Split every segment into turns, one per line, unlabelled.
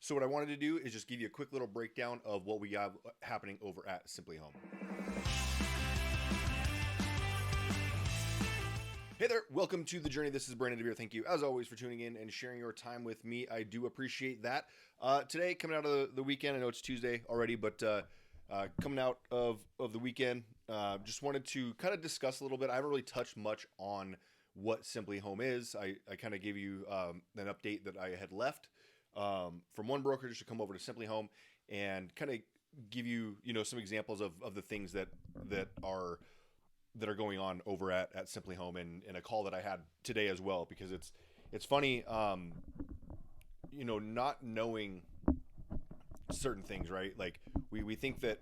So what I wanted to do is just give you a quick little breakdown of what we have happening over at simpliHŌM. Hey there, welcome to The Journey. This is Brandon DeVere. Thank you, as always, for tuning in and sharing your time with me. I do appreciate that. Today, coming out of the weekend, I know it's Tuesday already, but coming out of the weekend, just wanted to kind of discuss a little bit. I haven't really touched much on what simpliHŌM is. I kind of gave you an update that I had left from one brokerage to come over to simpliHŌM and kind of give you, some examples of the things that are going on over at simpliHŌM and a call that I had today as well, because it's funny, not knowing certain things, right? Like we think that,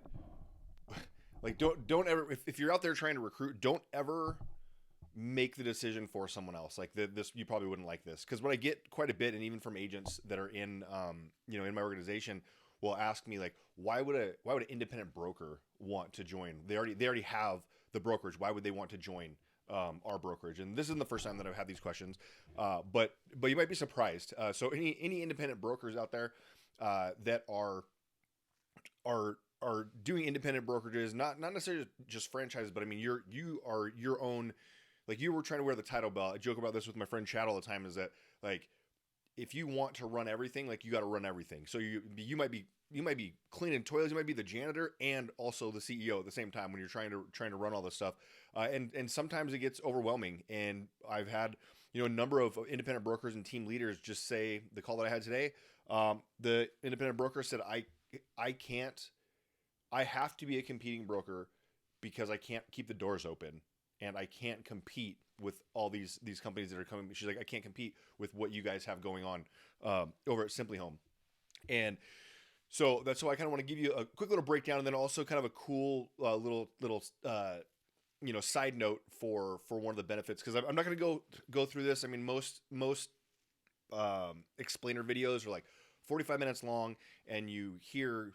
like, don't ever, if you're out there trying to recruit, don't ever make the decision for someone else. Like this, you probably wouldn't like this, because what I get quite a bit, and even from agents that are in in my organization, will ask me, like, why would an independent broker want to join? They already have the brokerage. Why would they want to join our brokerage? And this isn't the first time that I've had these questions, but you might be surprised. So any independent brokers out there that are doing independent brokerages, not necessarily just franchises, but I mean you are your own. Like, you were trying to wear the title belt. I joke about this with my friend Chad all the time, is that, like, if you want to run everything, like, you got to run everything. So you might be cleaning toilets, you might be the janitor and also the CEO at the same time when you're trying to run all this stuff. And sometimes it gets overwhelming. And I've had, a number of independent brokers and team leaders just say, the call that I had today, the independent broker said, I have to be a competing broker because I can't keep the doors open. And I can't compete with all these companies that are coming. She's like, I can't compete with what you guys have going on over at simpliHŌM. And so that's why I kind of want to give you a quick little breakdown, and then also kind of a cool little side note for one of the benefits, because I'm not going to go through this. I mean, most explainer videos are like 45 minutes long, and you hear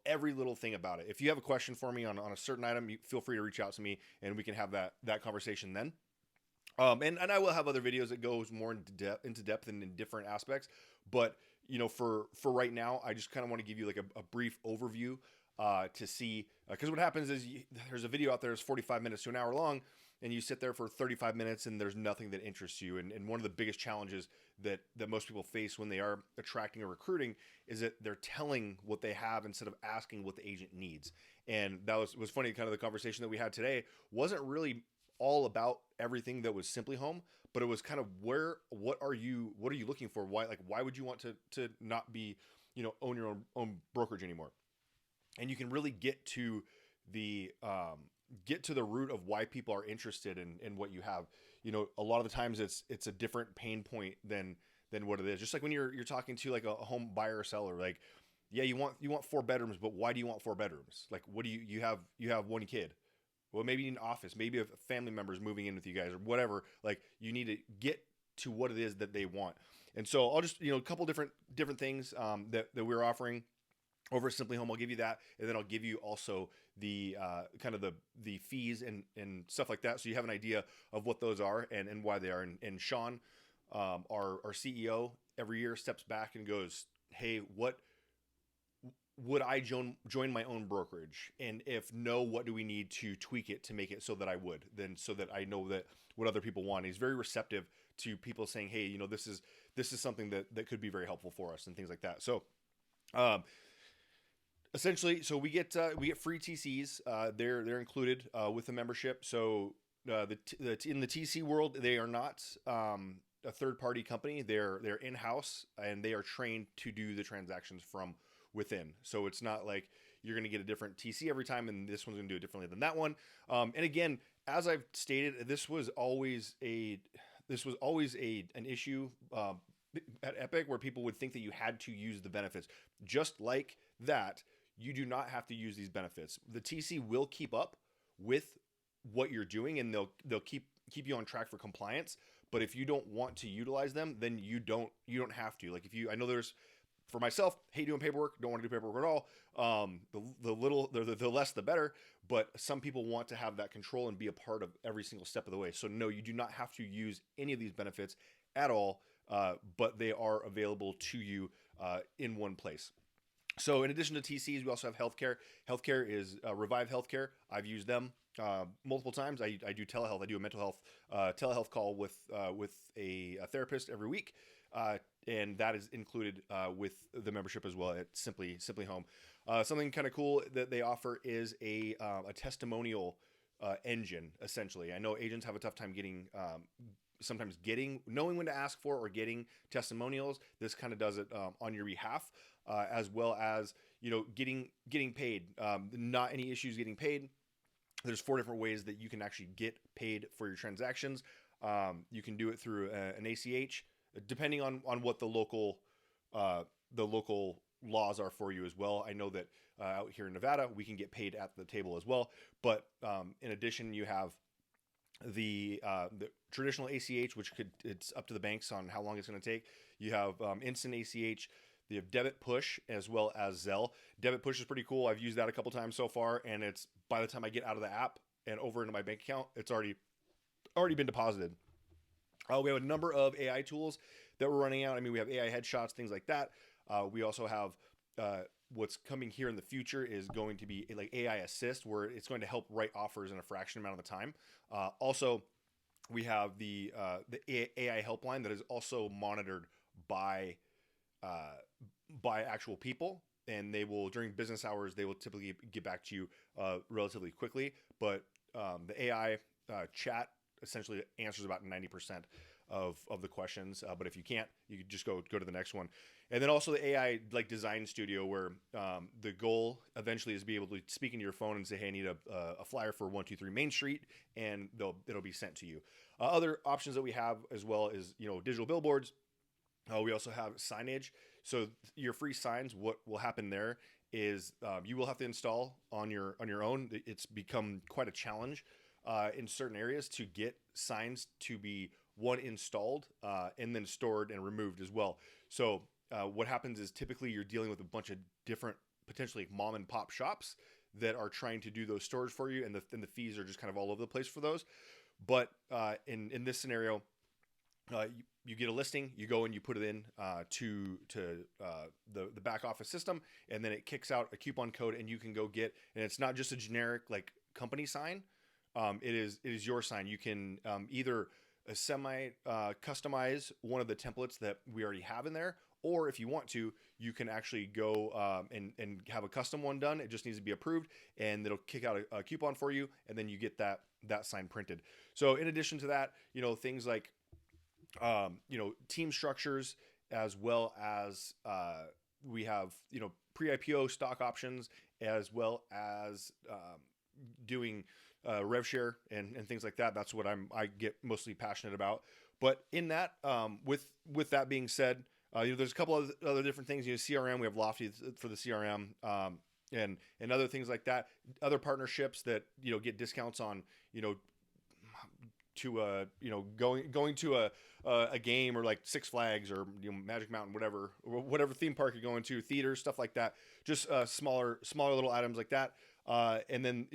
every little thing about it. If you have a question for me on a certain item, you feel free to reach out to me, and we can have that conversation then. And I will have other videos that goes more into depth and in different aspects. But for right now, I just kind of want to give you like a brief overview to see, because what happens is there's a video out there that's 45 minutes to an hour long, and you sit there for 35 minutes and there's nothing that interests you. And one of the biggest challenges that most people face when they are attracting or recruiting is that they're telling what they have instead of asking what the agent needs. And that was funny. Kind of the conversation that we had today wasn't really all about everything that was simpliHŌM, but it was kind of what are you looking for? Why would you want to not be, own your own brokerage anymore? And you can really get to the root of why people are interested in what you have. A lot of the times it's a different pain point than what it is. Just like when you're talking to like a home buyer or seller, like, yeah, you want 4 bedrooms, but why do you want 4 bedrooms? Like, what do you have one kid? Well, maybe you need an office, maybe a family member's moving in with you guys or whatever. Like, you need to get to what it is that they want. And so I'll just, a couple different things that we're offering over at simpliHŌM. I'll give you that, and then I'll give you also the kind of the fees and stuff like that, so you have an idea of what those are and why they are. And Sean, our CEO, every year steps back and goes, hey, what would I join my own brokerage? And if no, what do we need to tweak it to make it so that I would? Then so that I know that what other people want. He's very receptive to people saying, hey, this is something that could be very helpful for us and things like that. So essentially, so we get free TCs. They're included with the membership. So in the TC world, they are not a third party company. They're in-house, and they are trained to do the transactions from within. So it's not like you're going to get a different TC every time, and this one's going to do it differently than that one. And again, as I've stated, this was always an issue at Epic, where people would think that you had to use the benefits. Just like that, you do not have to use these benefits. The TC will keep up with what you're doing, and they'll keep you on track for compliance. But if you don't want to utilize them, then you don't have to. Like, I know there's, for myself, hate doing paperwork, don't want to do paperwork at all. The less the better, but some people want to have that control and be a part of every single step of the way. So no, you do not have to use any of these benefits at all, but they are available to you in one place. So in addition to TCs, we also have healthcare. Healthcare is Revive Healthcare. I've used them multiple times. I do telehealth. I do a mental health telehealth call with a therapist every week, and that is included with the membership as well at simpliHŌM. Something kind of cool that they offer is a testimonial engine. Essentially, I know agents have a tough time sometimes knowing when to ask for or getting testimonials. This kind of does it on your behalf, as well as getting paid. Not any issues getting paid. There's 4 different ways that you can actually get paid for your transactions. You can do it through an ACH, depending on what the local laws are for you as well. I know that out here in Nevada, we can get paid at the table as well. But in addition, you have the traditional ACH, which it's up to the banks on how long it's going to take. You have instant ACH. You have debit push as well as Zelle. Debit push is pretty cool. I've used that a couple times so far, and it's by the time I get out of the app and over into my bank account, it's already been deposited. We have a number of AI tools that we're running out. I mean, we have AI headshots, things like that. We also have what's coming here in the future is going to be like AI assist, where it's going to help write offers in a fraction amount of the time. Also, we have the AI helpline that is also monitored by actual people, and they will, during business hours, they will typically get back to you relatively quickly. But the AI chat essentially answers about 90% of the questions. But if you can't, you can just go to the next one. And then also the AI like design studio, where the goal eventually is to be able to speak into your phone and say, hey, I need a flyer for 123 Main Street, and it'll be sent to you. Other options that we have as well is digital billboards. We also have Signage. So your free signs, what will happen there is you will have to install on your own. It's become quite a challenge in certain areas to get signs to be installed and then stored and removed as well. So what happens is typically you're dealing with a bunch of different potentially mom and pop shops that are trying to do those storage for you, and the fees are just kind of all over the place for those. But in this scenario, you get a listing, you go and you put it in to the back office system, and then it kicks out a coupon code, and you can go get, and it's not just a generic like company sign. It is your sign. You can either customize one of the templates that we already have in there, or if you want to, you can actually go and have a custom one done. It just needs to be approved, and it'll kick out a coupon for you, and then you get that sign printed. So in addition to that, things like team structures, as well as we have pre-IPO stock options, as well as doing rev share and things like that. That's what I get mostly passionate about. But in that, with that being said, there's a couple of other different things. CRM, we have Lofty for the CRM, and other things like that. Other partnerships that get discounts on going to a game, or like Six Flags or Magic Mountain, whatever theme park you're going to, theaters, stuff like that. Just smaller little items like that. And then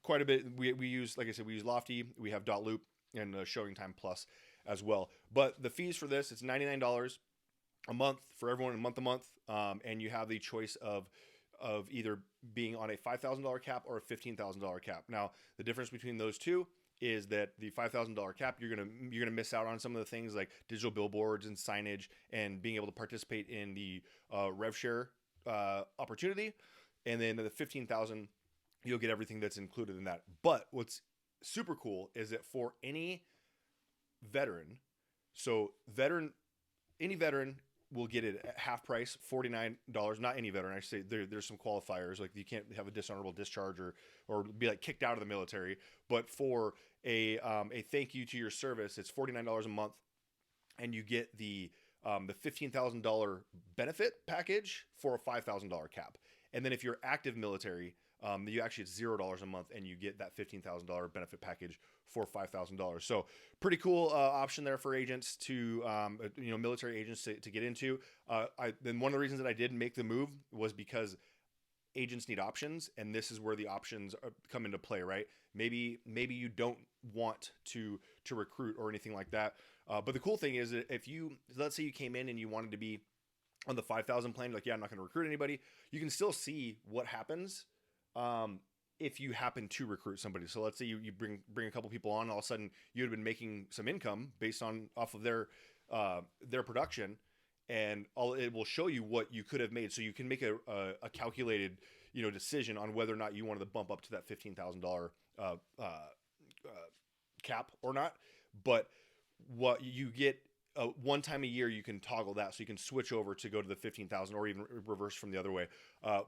quite a bit we use, like I said, we use Lofty. We have Loop and Showing Time Plus as well. But the fees for this, it's $99 a month for everyone, month to month, and you have the choice of either being on a $5,000 cap or a $15,000 cap. Now, the difference between those two is that the $5,000 cap, you're gonna miss out on some of the things like digital billboards and signage, and being able to participate in the rev share opportunity. And then the $15,000, you'll get everything that's included in that. But what's super cool is that for any veteran, any veteran will get it at half price, $49. Not any veteran. I say there's some qualifiers, like you can't have a dishonorable discharge or be like kicked out of the military. But for a thank you to your service, it's $49 a month, and you get the $15,000 benefit package for a $5,000 cap. And then if you're active military, you actually, it's $0 a month, and you get that $15,000 benefit package for $5,000. So pretty cool option there for agents to, military agents to get into. Then one of the reasons that I did make the move was because agents need options, and this is where the options come into play, right? Maybe you don't want to recruit or anything like that. But the cool thing is that let's say you came in and you wanted to be on the 5,000 plan, like, yeah, I'm not going to recruit anybody. You can still see what happens if you happen to recruit somebody. So let's say you bring a couple people on, all of a sudden you had been making some income based off of their production, and it will show you what you could have made. So you can make a calculated, decision on whether or not you wanted to bump up to that $15,000 cap or not. But what you get, one time a year, you can toggle that, so you can switch over to go to the 15,000, or even reverse from the other way.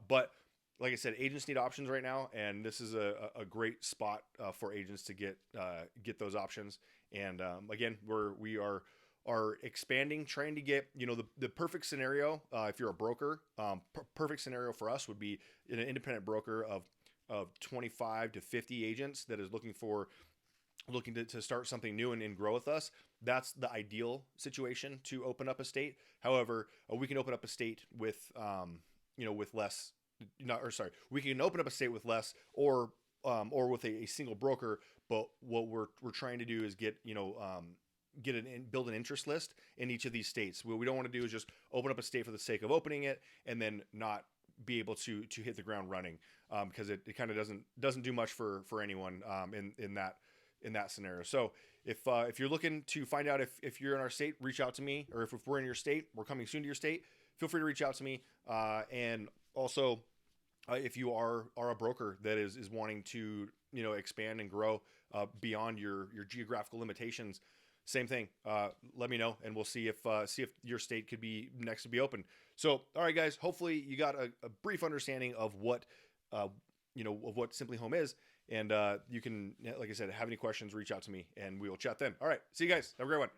But like I said, agents need options right now, and this is a great spot for agents to get those options. And again, we are expanding, trying to get, the perfect scenario. If you're a broker, perfect scenario for us would be an independent broker of 25 to 50 agents that is looking to start something new and grow with us. That's the ideal situation to open up a state. However, we can open up a state with with less. We can open up a state with less, or with a single broker. But what we're trying to do is build an interest list in each of these states. What we don't want to do is just open up a state for the sake of opening it and then not be able to hit the ground running, because it kind of doesn't do much for anyone in that scenario. So if you're looking to find out if you're in our state, reach out to me, or if we're in your state, we're coming soon to your state, feel free to reach out to me. And also, if you are a broker that is wanting to expand and grow beyond your geographical limitations, same thing. Let me know, and we'll see if your state could be next to be open. So, all right, guys. Hopefully, you got a brief understanding of what of what simpliHŌM is, and you can, like I said, have any questions, reach out to me, and we will chat then. All right, see you guys. Have a great one.